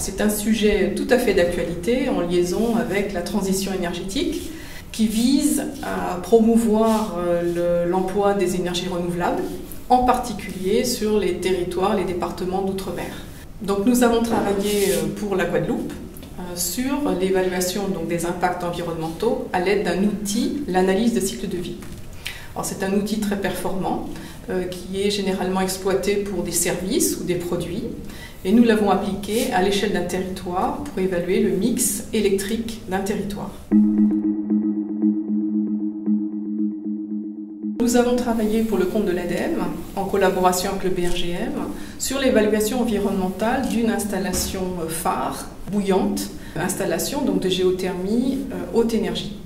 C'est un sujet tout à fait d'actualité en liaison avec la transition énergétique qui vise à promouvoir l'emploi des énergies renouvelables, en particulier sur les territoires, les départements d'outre-mer. Donc nous avons travaillé pour la Guadeloupe sur l'évaluation des impacts environnementaux à l'aide d'un outil, l'analyse de cycle de vie. C'est un outil très performant qui est généralement exploité pour des services ou des produits et nous l'avons appliqué à l'échelle d'un territoire pour évaluer le mix électrique d'un territoire. Nous avons travaillé pour le compte de l'ADEME, en collaboration avec le BRGM, sur l'évaluation environnementale d'une installation phare, bouillante, installation de géothermie haute énergie.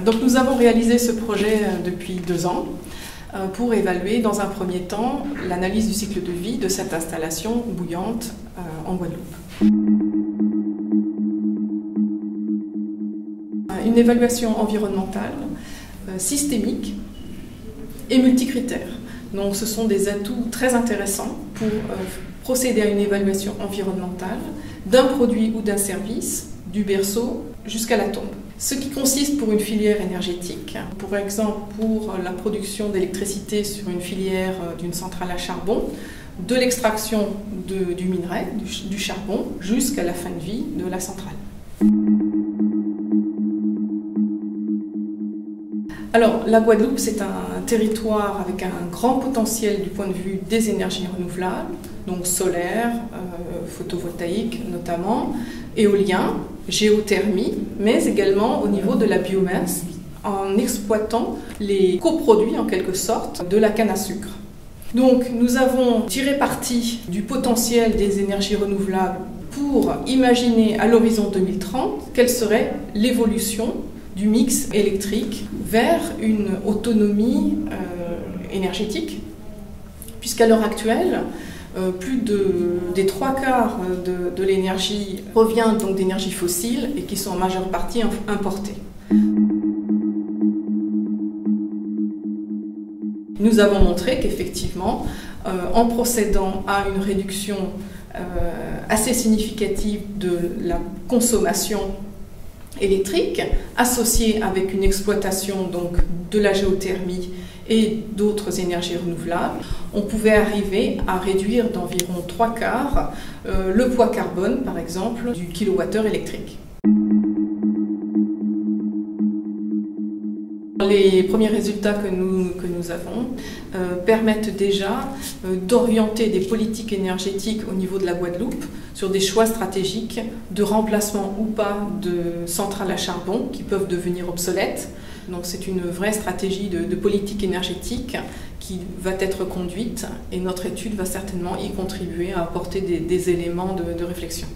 Donc nous avons réalisé ce projet depuis 2 ans pour évaluer dans un premier temps l'analyse du cycle de vie de cette installation bouillante en Guadeloupe. Une évaluation environnementale systémique et multicritères. Donc ce sont des atouts très intéressants pour procéder à une évaluation environnementale d'un produit ou d'un service, du berceau jusqu'à la tombe. Ce qui consiste pour une filière énergétique, par exemple pour la production d'électricité sur une filière d'une centrale à charbon, de l'extraction du minerai, du charbon, jusqu'à la fin de vie de la centrale. Alors, la Guadeloupe, c'est un territoire avec un grand potentiel du point de vue des énergies renouvelables, donc solaire, photovoltaïque notamment, éolien, géothermie, mais également au niveau de la biomasse, en exploitant les coproduits en quelque sorte de la canne à sucre. Donc, nous avons tiré parti du potentiel des énergies renouvelables pour imaginer à l'horizon 2030 quelle serait l'évolution du mix électrique vers une autonomie énergétique, puisqu'à l'heure actuelle, plus des 3/4 de l'énergie provient donc d'énergies fossiles et qui sont en majeure partie importées. Nous avons montré qu'effectivement, en procédant à une réduction assez significative de la consommation électrique, associée avec une exploitation de la géothermie et d'autres énergies renouvelables, on pouvait arriver à réduire d'environ 3/4 le poids carbone, par exemple, du kilowattheure électrique. Les premiers résultats que nous avons permettent déjà d'orienter des politiques énergétiques au niveau de la Guadeloupe sur des choix stratégiques de remplacement ou pas de centrales à charbon qui peuvent devenir obsolètes. Donc c'est une vraie stratégie de politique énergétique qui va être conduite et notre étude va certainement y contribuer à apporter des éléments de réflexion.